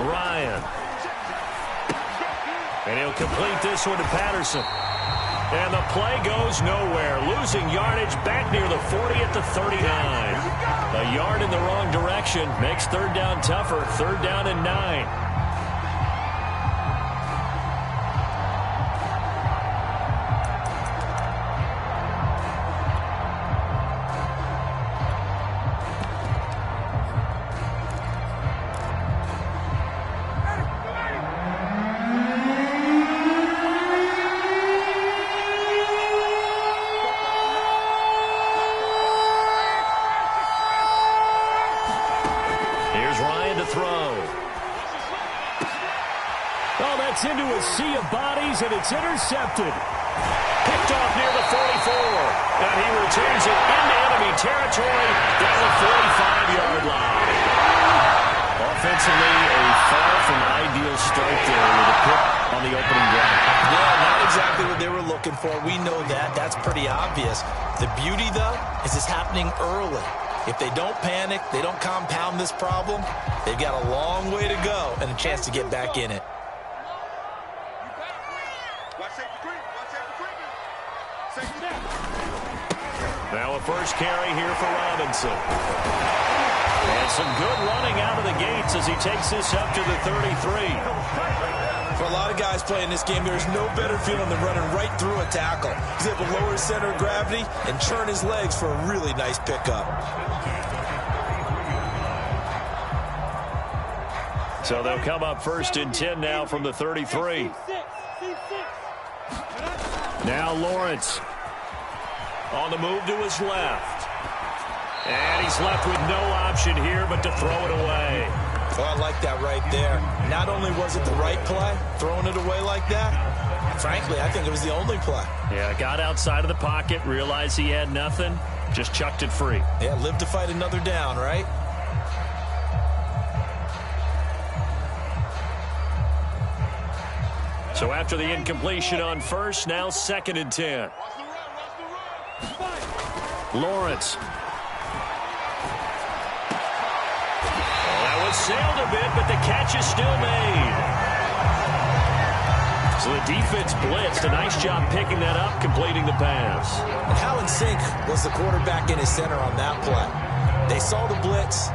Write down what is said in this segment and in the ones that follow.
Ryan. And he'll complete this one to Patterson. And the play goes nowhere. Losing yardage back near the 40 at the 39. A yard in the wrong direction makes third down tougher. Third down and 9. Into a sea of bodies, and it's intercepted. Picked off near the 44. And he returns it into enemy territory down the 45-yard line. Offensively, a far from ideal start there with a pick on the opening drive. Yeah, not exactly what they were looking for. We know that. That's pretty obvious. The beauty, though, is it's happening early. If they don't panic, they don't compound this problem, they've got a long way to go and a chance to get back in it. Now a first carry here for Robinson. And some good running out of the gates as he takes this up to the 33. For a lot of guys playing this game, there's no better feeling than running right through a tackle. He's able to lower his center of gravity and churn his legs for a really nice pickup. So they'll come up first and 10 now from the 33. Now Lawrence on the move to his left. And he's left with no option here but to throw it away. Oh, I like that right there. Not only was it the right play, throwing it away like that, frankly, I think it was the only play. Yeah, got outside of the pocket, realized he had nothing, just chucked it free. Yeah, live to fight another down, right? So after the incompletion on first, now second and 10. Lawrence. That was sailed a bit, but the catch is still made. So the defense blitzed. A nice job picking that up, completing the pass. And how in sync was the quarterback in his center on that play? They saw the blitz,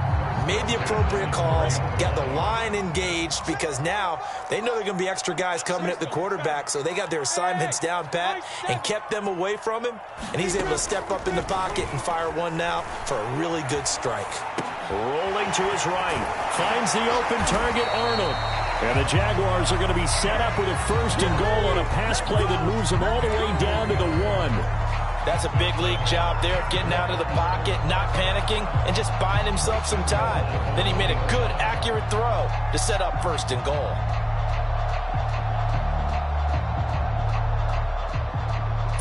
made the appropriate calls, got the line engaged because now they know there are going to be extra guys coming at the quarterback, so they got their assignments down pat and kept them away from him, and he's able to step up in the pocket and fire one now for a really good strike. Rolling to his right, finds the open target, Arnold. And the Jaguars are going to be set up with a first and goal on a pass play that moves them all the way down to the 1. That's a big league job there, getting out of the pocket, not panicking, and just buying himself some time. Then he made a good, accurate throw to set up first and goal.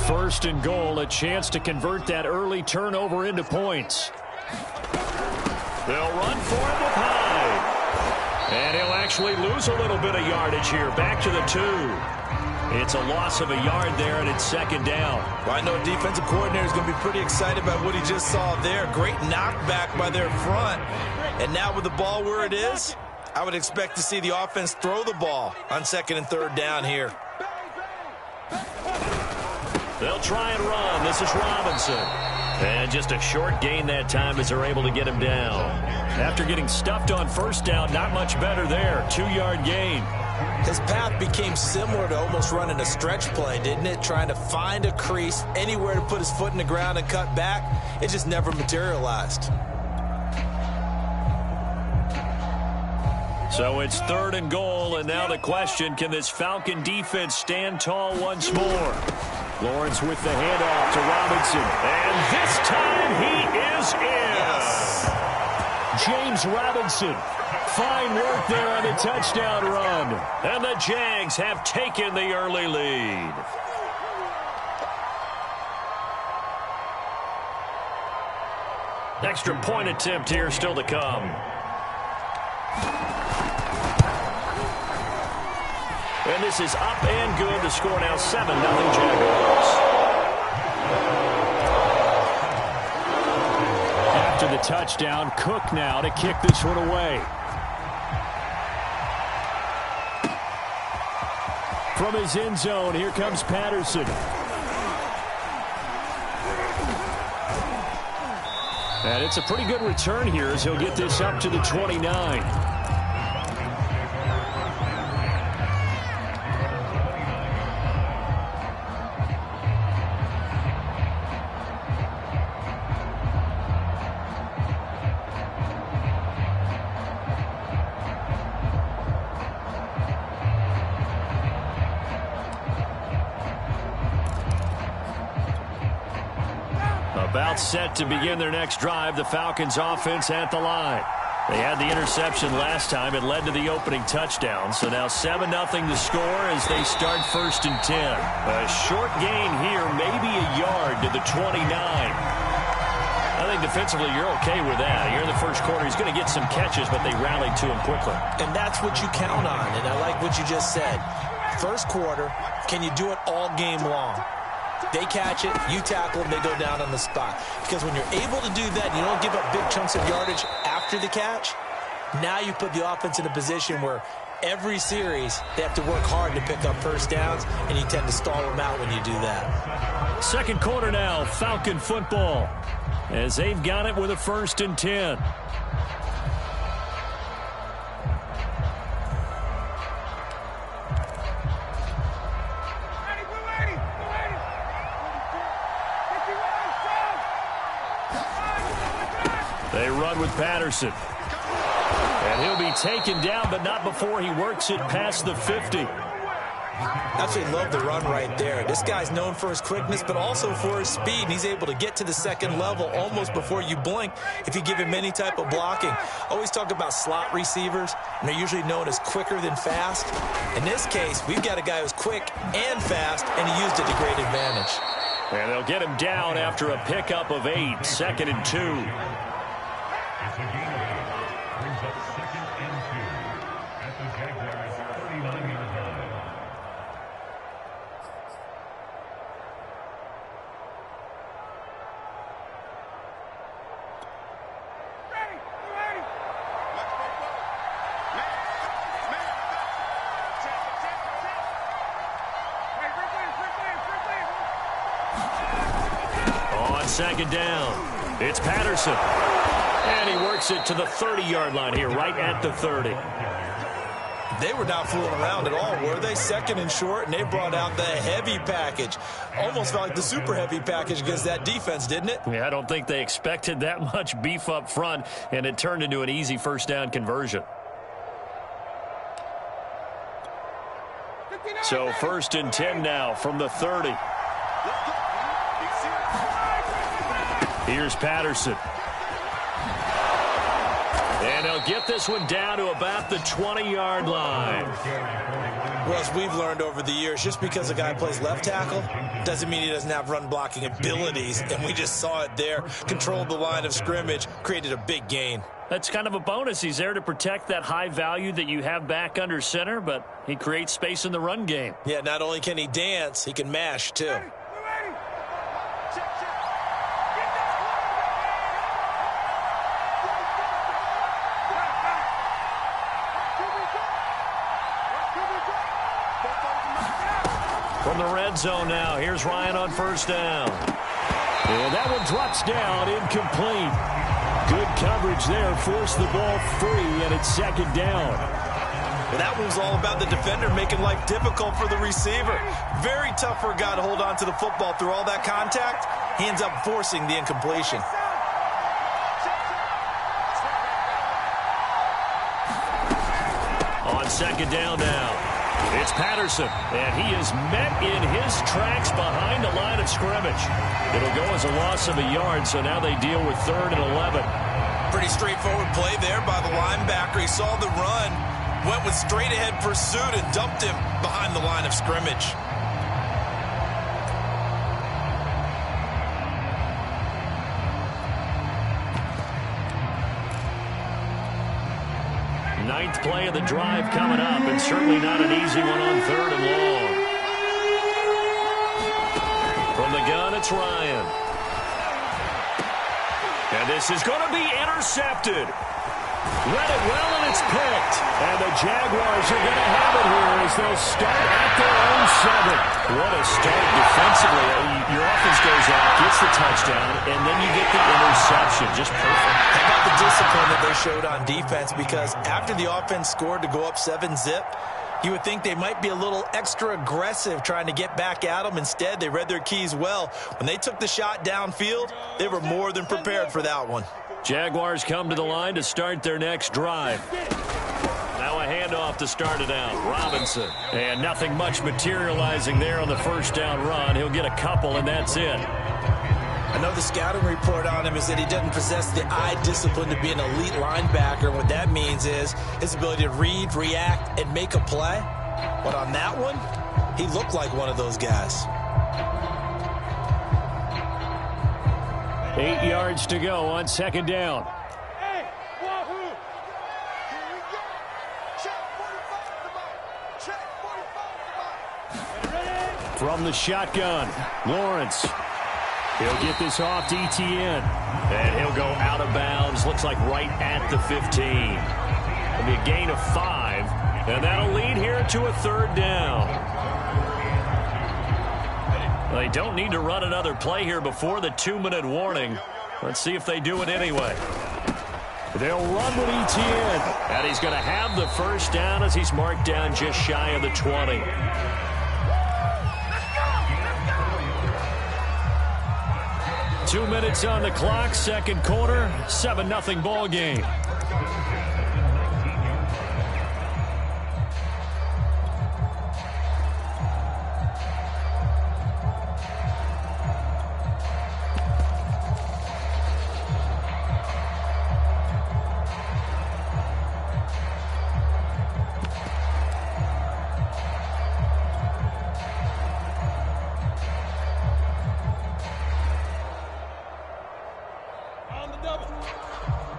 First and goal, a chance to convert that early turnover into points. They'll run for it with Hyde. And he'll actually lose a little bit of yardage here, back to the 2. It's a loss of a yard there, and it's second down. Well, I know defensive coordinator is going to be pretty excited about what he just saw there. Great knockback by their front. And now with the ball where it is, I would expect to see the offense throw the ball on second and third down here. They'll try and run. This is Robinson. And just a short gain that time as they're able to get him down. After getting stuffed on first down, not much better there. 2-yard gain. His path became similar to almost running a stretch play, didn't it? Trying to find a crease, anywhere to put his foot in the ground and cut back. It just never materialized. So it's third and goal, and now the question, can this Falcon defense stand tall once more? Lawrence with the handoff to Robinson. And this time he is in. Yes. James Robinson. Fine work there on the touchdown run. And the Jags have taken the early lead. Extra point attempt here still to come. And this is up and good. The score now 7-0 Jaguars. After the touchdown, Cook now to kick this one away. From his end zone, here comes Patterson. And it's a pretty good return here as he'll get this up to the 29. About set to begin their next drive, the Falcons offense at the line. They had the interception last time. It led to the opening touchdown. So now 7-0 to score as they start 1st and 10. A short gain here, maybe a yard to the 29. I think defensively you're okay with that. Here in the first quarter, he's going to get some catches, but they rallied to him quickly. And that's what you count on, and I like what you just said. First quarter, can you do it all game long? They catch it, you tackle them, they go down on the spot. Because when you're able to do that, you don't give up big chunks of yardage after the catch, now you put the offense in a position where every series they have to work hard to pick up first downs, and you tend to stall them out when you do that. Second quarter now, Falcon football, as they've got it with a 1st and 10. They run with Patterson. And he'll be taken down, but not before he works it past the 50. Absolutely love the run right there. This guy's known for his quickness, but also for his speed. And he's able to get to the second level almost before you blink if you give him any type of blocking. Always talk about slot receivers, and they're usually known as quicker than fast. In this case, we've got a guy who's quick and fast, and he used it to great advantage. And they'll get him down after a pickup of 8, 2nd and 2. Second down. It's Patterson. And he works it to the 30-yard line here, right at the 30. They were not fooling around at all, were they? 2nd and short, and they brought out the heavy package. Almost felt like the super heavy package against that defense, didn't it? Yeah, I don't think they expected that much beef up front, and it turned into an easy first down conversion. So 1st and 10 now from the 30. Here's Patterson. And they'll get this one down to about the 20-yard line. Well, as we've learned over the years, just because a guy plays left tackle doesn't mean he doesn't have run-blocking abilities. And we just saw it there. Controlled the line of scrimmage, created a big gain. That's kind of a bonus. He's there to protect that high value that you have back under center, but he creates space in the run game. Yeah, not only can he dance, he can mash, too. From the red zone now, here's Ryan on 1st down. And that one drops down, incomplete. Good coverage there, forced the ball free, and it's 2nd down. Well, that one was all about the defender making life difficult for the receiver. Very tough for a guy to hold on to the football through all that contact. He ends up forcing the incompletion. On 2nd down now. It's Patterson, and he is met in his tracks behind the line of scrimmage. It'll go as a loss of a yard, so now they deal with 3rd and 11. Pretty straightforward play there by the linebacker. He saw the run, went with straight-ahead pursuit, and dumped him behind the line of scrimmage. Ninth play of the drive coming up, and certainly not an easy one on 3rd and long. From the gun, it's Ryan. And this is going to be intercepted. Read it well, and It's picked. And the Jaguars are going to have it here as they'll start at their own 7. What a start defensively. Your offense goes out, gets the touchdown, and then you get the interception. Just perfect. How about the discipline that they showed on defense? Because after the offense scored to go up 7-zip, you would think they might be a little extra aggressive trying to get back at them. Instead, they read their keys well. When they took the shot downfield, they were more than prepared for that one. Jaguars come to the line to start their next drive. Now a handoff to start it out. Robinson. And nothing much materializing there on the first down run. He'll get a couple, and that's it. I know the scouting report on him is that he doesn't possess the eye discipline to be an elite linebacker. What that means is his ability to read, react, and make a play. But on that one, he looked like one of those guys. 8 yards to go on second down. From the shotgun, Lawrence. He'll get this off to Etienne. And he'll go out of bounds. Looks like right at the 15. It'll be a gain of 5. And that'll lead here to a third down. They don't need to run another play here before the 2-minute warning. Let's see if they do it anyway. They'll run with Etienne. And he's going to have the first down as he's marked down just shy of the 20. Two minutes on the clock, second quarter, 7-0 ball game.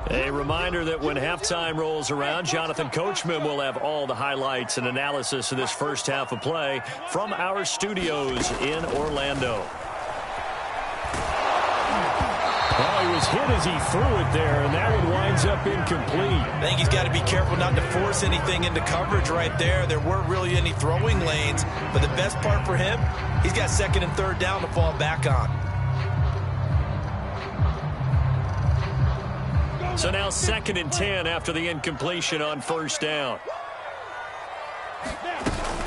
A reminder that when halftime rolls around, Jonathan Coachman will have all the highlights and analysis of this first half of play from our studios in Orlando. Oh, he was hit as he threw it there, and that one winds up incomplete. I think he's got to be careful not to force anything into coverage right there. There weren't really any throwing lanes, but the best part for him, he's got second and third down to fall back on. So now 2nd and 10 after the incompletion on first down.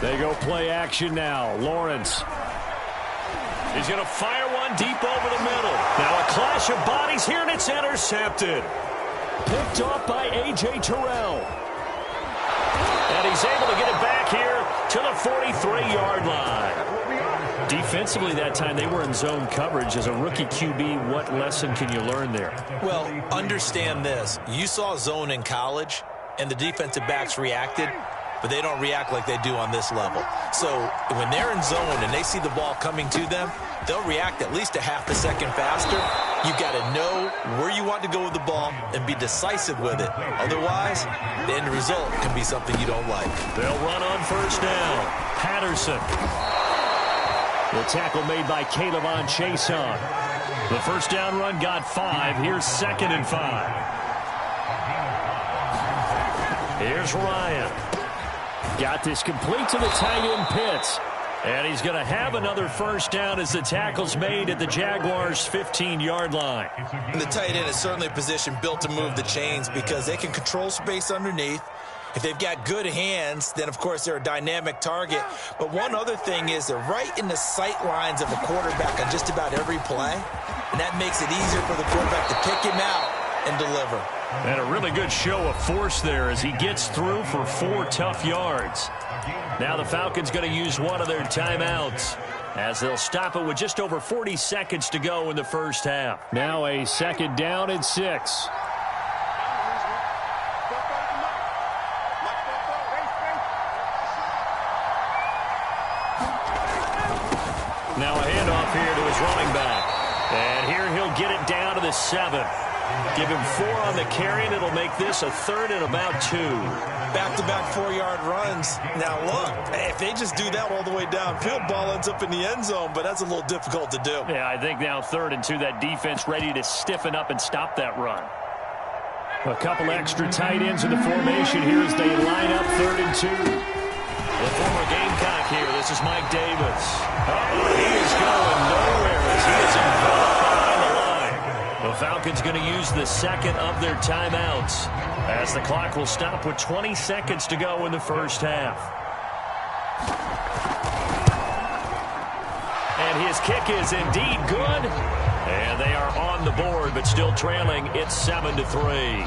They go play action now. Lawrence. He's going to fire one deep over the middle. Now a clash of bodies here, and it's intercepted. Picked off by A.J. Terrell. And he's able to get it back here to the 43-yard line. Defensively that time, they were in zone coverage. As a rookie QB, what lesson can you learn there? Well, understand this. You saw zone in college, and the defensive backs reacted, but they don't react like they do on this level. So when they're in zone and they see the ball coming to them, they'll react at least a half a second faster. You've got to know where you want to go with the ball and be decisive with it. Otherwise, the end result can be something you don't like. They'll run on first down. Patterson. The tackle made by Caleb Chason. The first down run got 5. Here's 2nd and 5. Here's Ryan. Got this complete to the tight end Pitts. And he's going to have another first down as the tackle's made at the Jaguars' 15-yard line. And the tight end is certainly a position built to move the chains because they can control space underneath. If they've got good hands, then, of course, they're a dynamic target. But one other thing is they're right in the sight lines of a quarterback on just about every play. And that makes it easier for the quarterback to pick him out and deliver. And a really good show of force there as he gets through for 4 tough yards. Now the Falcons going to use one of their timeouts as they'll stop it with just over 40 seconds to go in the first half. Now a 2nd down and 6. Now a handoff here to his running back. And here he'll get it down to the 7. Give him 4 on the carry, and it'll make this a 3rd and about 2. Back-to-back 4-yard runs. Now, look, if they just do that all the way downfield, ball ends up in the end zone, but that's a little difficult to do. Yeah, I think now 3rd and 2, that defense ready to stiffen up and stop that run. A couple extra tight ends in the formation here as they line up 3rd and 2. The former Gamecock here. This is Mike Davis. He is going nowhere as he is enveloped behind the line. The Falcons going to use the second of their timeouts as the clock will stop with 20 seconds to go in the first half. And his kick is indeed good. And they are on the board, but still trailing. It's 7-3.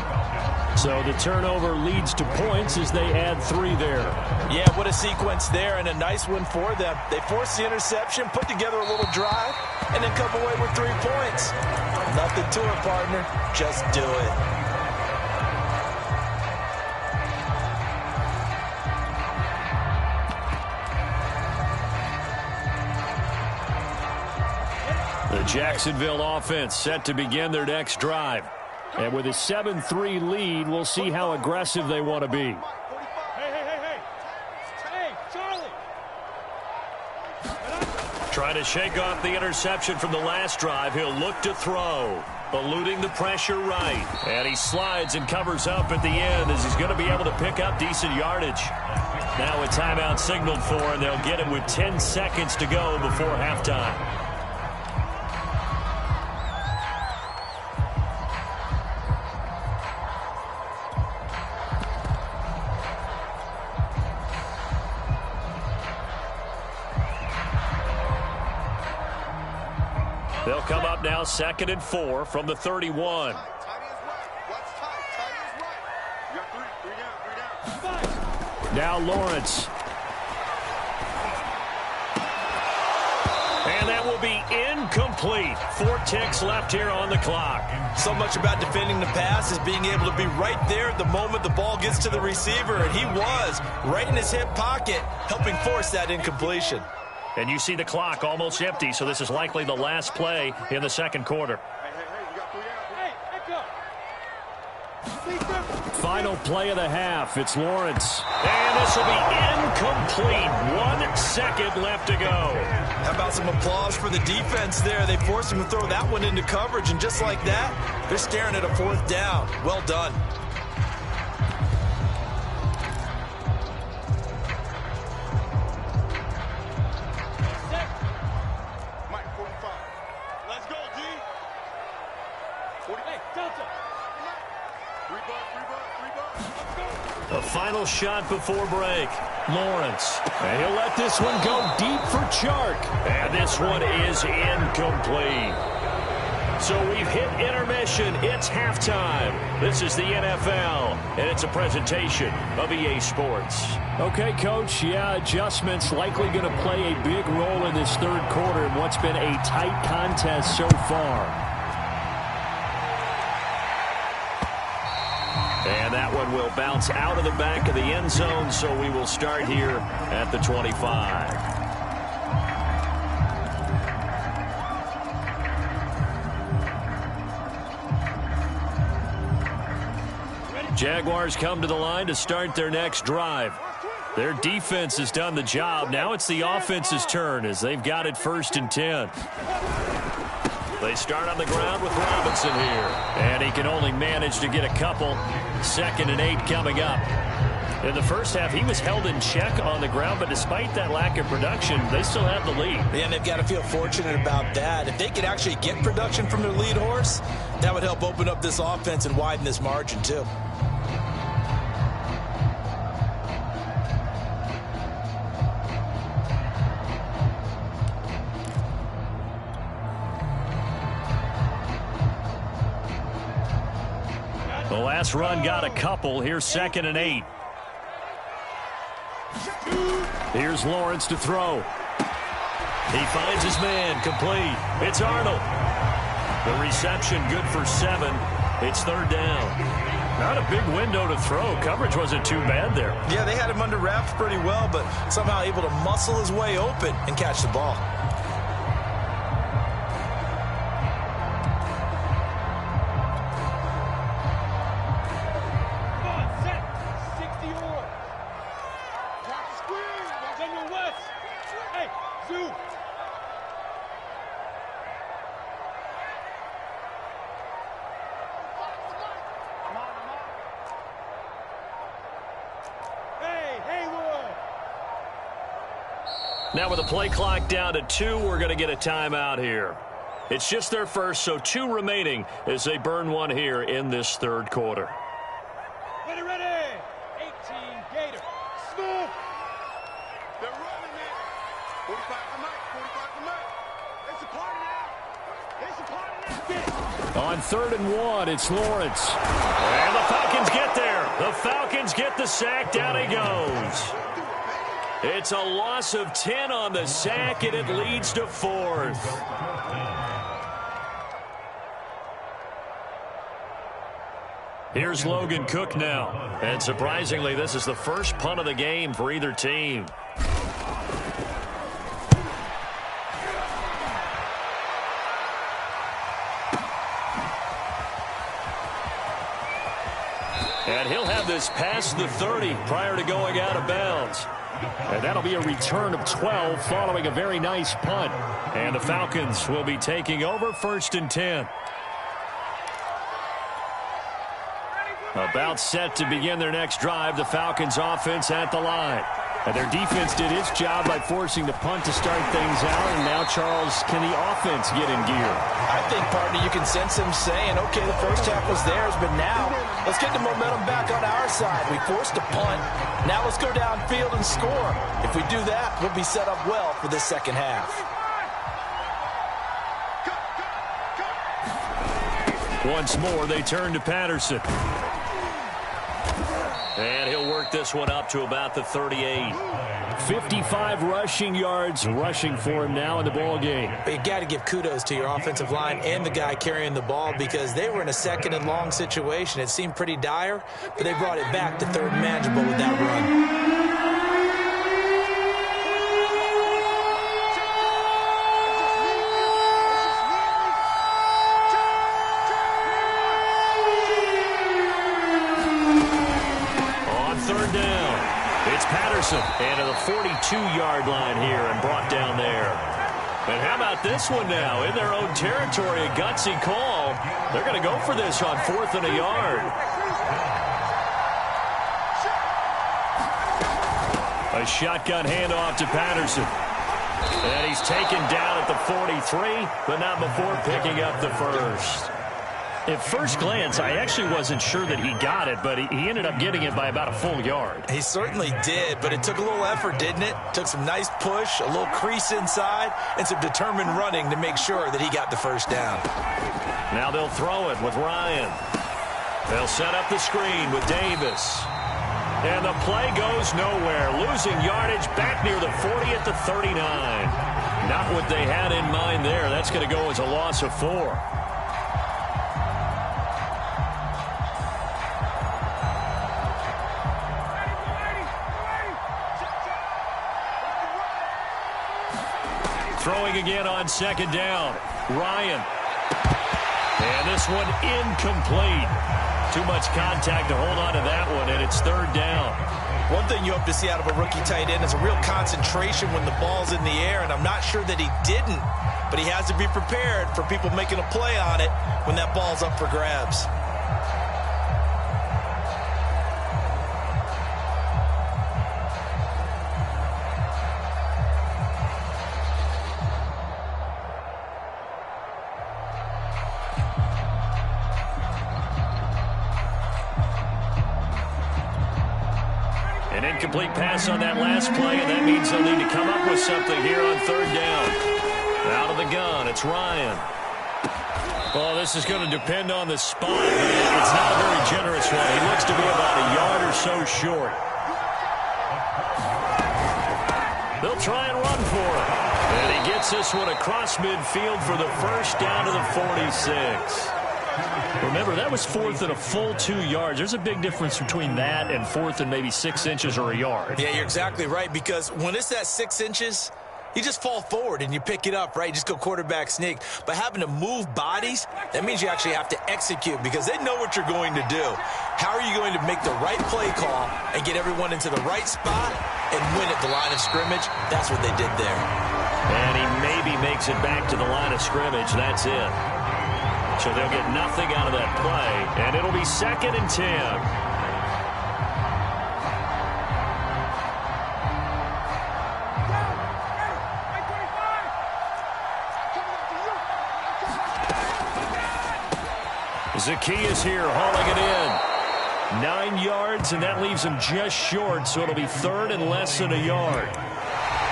So the turnover leads to points as they add 3 there. Yeah, what a sequence there, and a nice one for them. They forced the interception, put together a little drive, and then come away with 3 points. Nothing to it, partner. Just do it. The Jacksonville offense set to begin their next drive. And with a 7-3 lead, we'll see how aggressive they want to be. Hey, Charlie! Trying to shake off the interception from the last drive. He'll look to throw. Eluding the pressure right. And he slides and covers up at the end as he's going to be able to pick up decent yardage. Now a timeout signaled for, and they'll get it with 10 seconds to go before halftime. They'll come up now 2nd and 4 from the 31. Now Lawrence. And that will be incomplete. 4 ticks left here on the clock. So much about defending the pass is being able to be right there at the moment the ball gets to the receiver, and he was right in his hip pocket, helping force that incompletion. And you see the clock almost empty, so this is likely the last play in the second quarter. Final play of the half. It's Lawrence. And this will be incomplete. 1 second left to go. How about some applause for the defense there? They forced him to throw that one into coverage, and just like that, they're staring at a 4th down. Well done. A final shot before break. Lawrence. And he'll let this one go deep for Chark. And this one is incomplete. So we've hit intermission. It's halftime. This is the NFL, and it's a presentation of EA Sports. Okay, Coach, yeah, adjustments likely going to play a big role in this 3rd quarter in what's been a tight contest so far. And that one will bounce out of the back of the end zone, so we will start here at the 25. Jaguars come to the line to start their next drive. Their defense has done the job. Now it's the offense's turn as they've got it 1st and 10. They start on the ground with Robinson here. And he can only manage to get a couple. 2nd and 8 coming up. In the first half, he was held in check on the ground, but despite that lack of production, they still have the lead. Yeah, and they've got to feel fortunate about that. If they could actually get production from their lead horse, that would help open up this offense and widen this margin, too. The last run got a couple. Here's 2nd and 8. Here's Lawrence to throw. He finds his man, complete. It's Arnold. The reception good for 7. It's 3rd down. Not a big window to throw. Coverage wasn't too bad there. Yeah, they had him under wraps pretty well, but somehow able to muscle his way open and catch the ball. Now with the play clock down to 2, we're going to get a timeout here. It's just their first, so 2 remaining as they burn one here in this third quarter. Ready, ready. 18 Gator. Smooth. They're rolling it. 45 to Mike. 45 to Mike. It's a party now. It's a party now. On 3rd and 1, it's Lawrence. And the Falcons get there. The Falcons get the sack. Down he goes. It's a loss of 10 on the sack, and it leads to 4th. Here's Logan Cook now. And surprisingly, this is the first punt of the game for either team. And he'll have this past the 30 prior to going out of bounds. And that'll be a return of 12 following a very nice punt. And the Falcons will be taking over 1st and 10. About set to begin their next drive, the Falcons offense at the line. And their defense did its job by forcing the punt to start things out. And now, Charles, can the offense get in gear? I think, partner, you can sense him saying, okay, the first half was theirs, but now let's get the momentum back on our side. We forced a punt. Now let's go downfield and score. If we do that, we'll be set up well for this second half. Once more, they turn to Patterson. And he'll work this one up to about the 38. 55 rushing yards rushing for him now in the ball game. But you got to give kudos to your offensive line and the guy carrying the ball because they were in a 2nd and long situation. It seemed pretty dire, but they brought it back to 3rd and manageable with that run. And to the 42-yard line here and brought down there. And how about this one now? In their own territory, a gutsy call. They're going to go for this on 4th and a yard. A shotgun handoff to Patterson. And he's taken down at the 43, but not before picking up the first. At first glance, I actually wasn't sure that he got it, but he ended up getting it by about a full yard. He certainly did, but it took a little effort, didn't it? Took some nice push, a little crease inside, and some determined running to make sure that he got the first down. Now they'll throw it with Ryan. They'll set up the screen with Davis. And the play goes nowhere. Losing yardage back near the 40 at the 39. Not what they had in mind there. That's going to go as a loss of 4. Throwing again on 2nd down. Ryan. And this one incomplete. Too much contact to hold on to that one, and it's 3rd down. One thing you hope to see out of a rookie tight end is a real concentration when the ball's in the air, and I'm not sure that he didn't, but he has to be prepared for people making a play on it when that ball's up for grabs. Incomplete pass on that last play, and that means they'll need to come up with something here on 3rd down. Out of the gun, it's Ryan. Well, this is going to depend on the spot. It's not a very generous one. He looks to be about a yard or so short. They'll try and run for it. And he gets this one across midfield for the first down to the 46. Remember, that was 4th and a full 2 yards. There's a big difference between that and 4th and maybe 6 inches or a yard. Yeah, you're exactly right, because when it's that 6 inches, you just fall forward and you pick it up, right? You just go quarterback sneak. But having to move bodies, that means you actually have to execute because they know what you're going to do. How are you going to make the right play call and get everyone into the right spot and win at the line of scrimmage? That's what they did there. And he maybe makes it back to the line of scrimmage. That's it. So they'll get nothing out of that play, and it'll be 2nd and 10. Zacchaeus here hauling it in. 9 yards, and that leaves him just short, so it'll be third and less than a yard.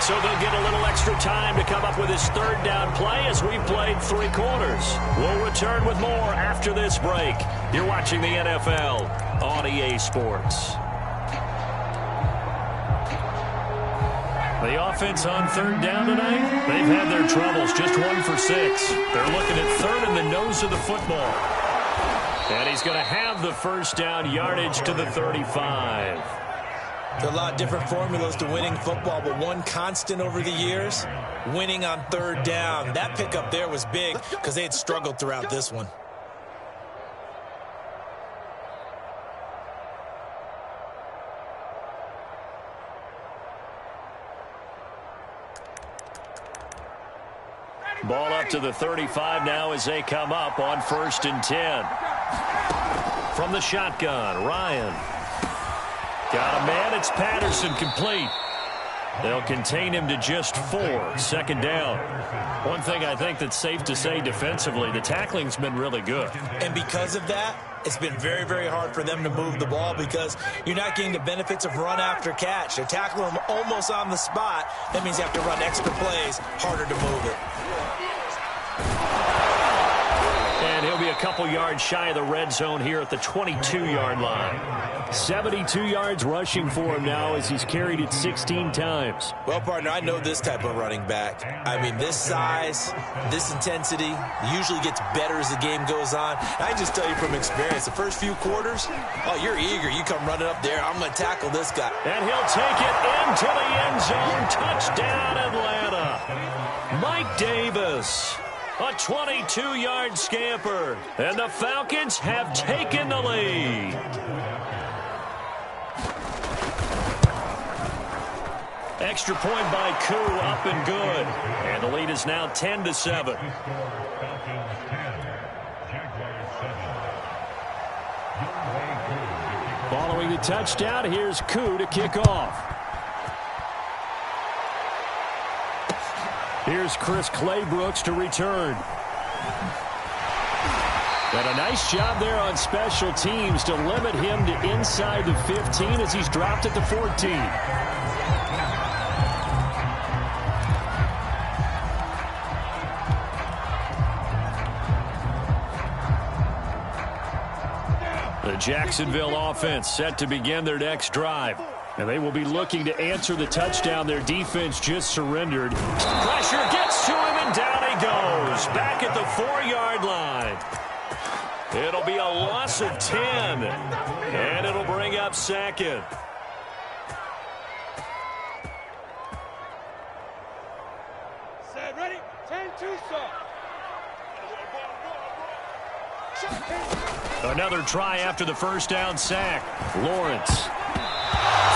So they'll get a little extra time to come up with his third down play as we've played 3 quarters. We'll return with more after this break. You're watching the NFL on EA Sports. The offense on third down tonight, they've had their troubles, just 1 for 6. They're looking at third in the nose of the football. And he's going to have the first down, yardage to the 35. There's a lot of different formulas to winning football, but one constant over the years, winning on third down. That pickup there was big because they had struggled throughout this one. Ball up to the 35 now as they come up on 1st and 10. From the shotgun, Ryan. Got a man, it's Patterson, complete. They'll contain him to just 4, 2nd down. One thing I think that's safe to say defensively, the tackling's been really good. And because of that, it's been very, very hard for them to move the ball because you're not getting the benefits of run after catch. They're tackling them almost on the spot. That means you have to run extra plays, harder to move it. And he'll be a couple yards shy of the red zone here at the 22-yard line. 72 yards rushing for him now as he's carried it 16 times. Well, partner, I know this type of running back. I mean, this size, this intensity usually gets better as the game goes on. I just tell you from experience, the first few quarters, oh, you're eager. You come running up there, I'm going to tackle this guy. And he'll take it into the end zone. Touchdown, Atlanta. Mike Davis. A 22-yard scamper. And the Falcons have taken the lead. Extra point by Koo, up and good. And the lead is now 10-7. Following the touchdown, here's Koo to kick off. Here's Chris Claybrooks to return. And a nice job there on special teams to limit him to inside the 15 as he's dropped at the 14. The Jacksonville offense set to begin their next drive. And they will be looking to answer the touchdown their defense just surrendered. Pressure gets to him, and down he goes. Back at the 4-yard line. It'll be a loss of 10. And it'll bring up 2nd. Set, ready? 10-2, sir. Another try after the first down sack. Lawrence.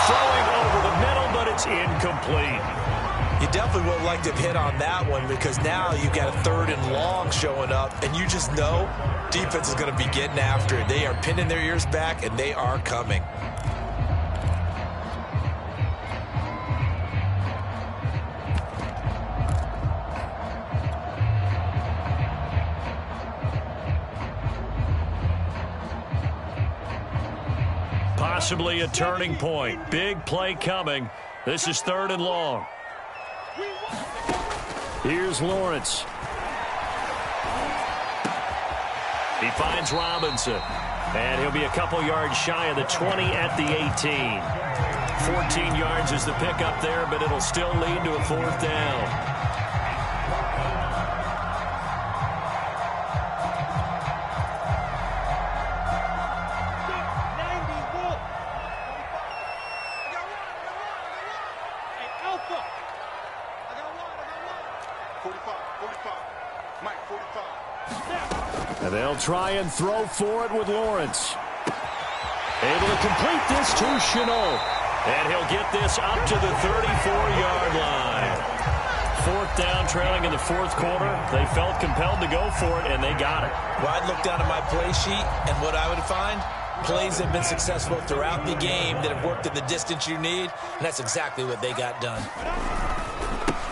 Throwing over the middle, but it's incomplete. You definitely would have liked to have hit on that one because now you've got a 3rd and long showing up, and you just know defense is going to be getting after it. They are pinning their ears back, and they are coming. Possibly a turning point. Big play coming. This is 3rd and long. Here's Lawrence. He finds Robinson. And he'll be a couple yards shy of the 20 at the 18. 14 yards is the pickup there, but it'll still lead to a 4th down. And they'll try and throw for it with Lawrence. Able to complete this to Chenault. And he'll get this up to the 34-yard line. 4th down, trailing in the 4th quarter. They felt compelled to go for it, and they got it. Well, I'd look down at my play sheet, and what I would find, plays have been successful throughout the game that have worked in the distance you need, and that's exactly what they got done.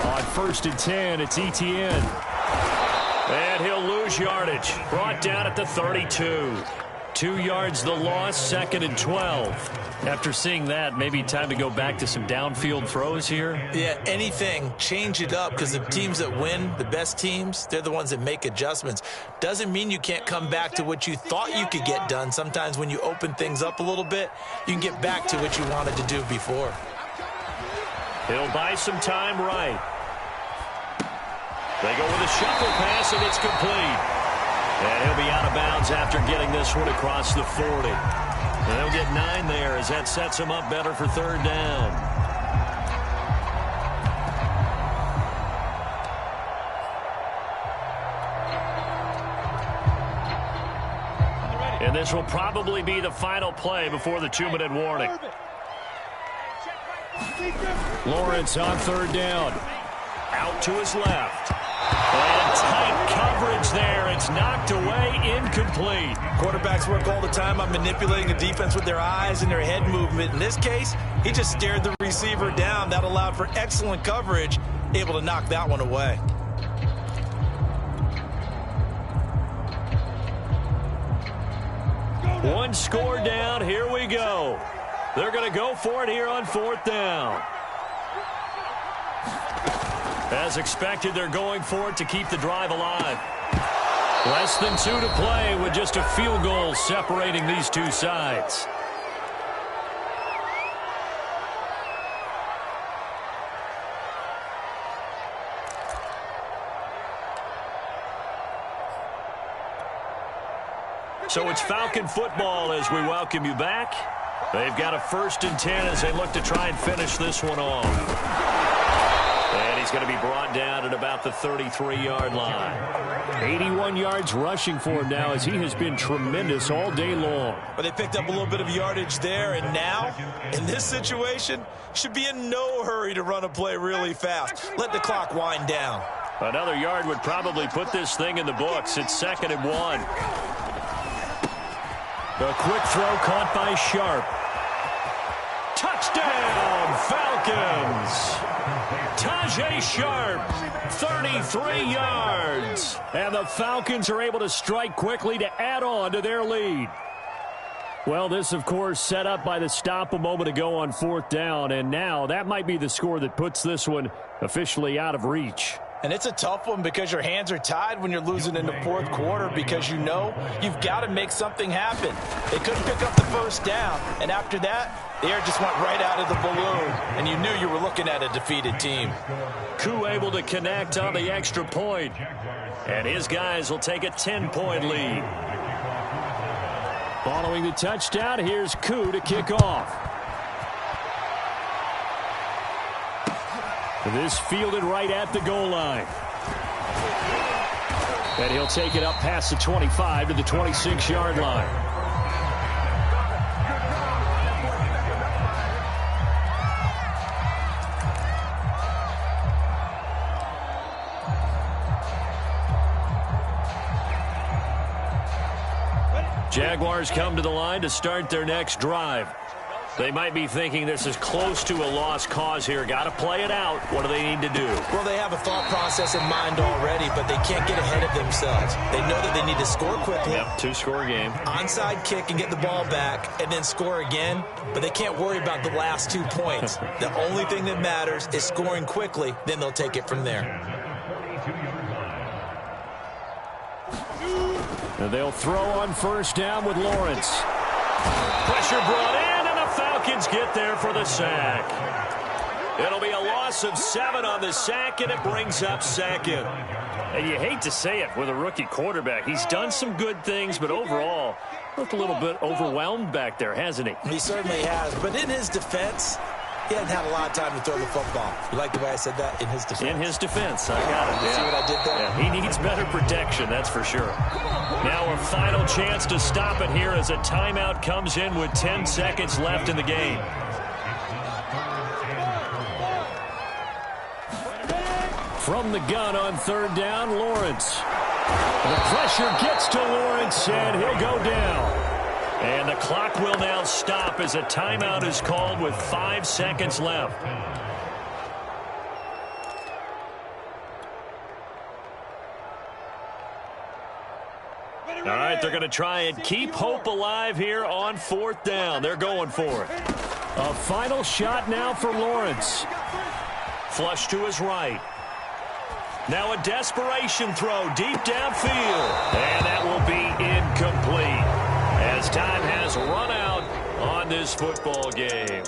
On 1st and 10, it's Etienne. And he'll lose yardage. Brought down at the 32. 2 yards the loss, 2nd and 12. After seeing that, maybe time to go back to some downfield throws here. Yeah, anything. Change it up, because the teams that win, the best teams, they're the ones that make adjustments. Doesn't mean you can't come back to what you thought you could get done. Sometimes when you open things up a little bit, you can get back to what you wanted to do before. He'll buy some time right. They go with a shuffle pass, and it's complete. And he'll be out of bounds after getting this one across the 40. And they'll get 9 there as that sets him up better for 3rd down. And this will probably be the final play before the 2-minute warning. Lawrence on 3rd down. Out to his left. And tight coverage there. It's knocked away, incomplete. Quarterbacks work all the time on manipulating the defense with their eyes and their head movement. In this case, he just stared the receiver down. That allowed for excellent coverage, able to knock that one away. One score down. Here we go. They're going to go for it here on 4th down. As expected, they're going for it to keep the drive alive. Less than 2 to play with just a field goal separating these two sides. So it's Falcon football as we welcome you back. They've got a 1st and 10 as they look to try and finish this one off. And he's going to be brought down at about the 33-yard line. 81 yards rushing for him now as he has been tremendous all day long. But they picked up a little bit of yardage there, and now, in this situation, should be in no hurry to run a play really fast. Let the clock wind down. Another yard would probably put this thing in the books. It's 2nd and 1. A quick throw caught by Sharp. Touchdown, Falcons! Tajay Sharp, 33 yards. And the Falcons are able to strike quickly to add on to their lead. Well, this, of course, set up by the stop a moment ago on 4th down. And now that might be the score that puts this one officially out of reach. And it's a tough one because your hands are tied when you're losing in the 4th quarter because you know you've got to make something happen. They couldn't pick up the 1st down, and after that, the air just went right out of the balloon, and you knew you were looking at a defeated team. Koo able to connect on the extra point, and his guys will take a 10-point lead. Following the touchdown, here's Koo to kick off. This fielded right at the goal line. And he'll take it up past the 25 to the 26-yard line. Jaguars come to the line to start their next drive. They might be thinking this is close to a lost cause here. Got to play it out. What do they need to do? Well, they have a thought process in mind already, but they can't get ahead of themselves. They know that they need to score quickly. Yep, 2-score game. Onside kick and get the ball back and then score again, but they can't worry about the last 2 points. The only thing that matters is scoring quickly, then they'll take it from there. And they'll throw on 1st down with Lawrence. Pressure brought in, and the Falcons get there for the sack. It'll be a loss of 7 on the sack, and it brings up 2nd. And you hate to say it with a rookie quarterback. He's done some good things, but overall, looked a little bit overwhelmed back there, hasn't he? He certainly has, but in his defense, he hasn't had a lot of time to throw the football. You like the way I said that? In his defense. In his defense, I got it. See what I did there? Yeah, he needs better protection, that's for sure. Now a final chance to stop it here as a timeout comes in with 10 seconds left in the game. From the gun on 3rd down, Lawrence. The pressure gets to Lawrence, and he'll go down. And the clock will now stop as a timeout is called with 5 seconds left. All right, they're going to try and keep hope alive here on 4th down. They're going for it. A final shot now for Lawrence. Flush to his right. Now a desperation throw deep downfield. And that will be incomplete as time has run out on this football game.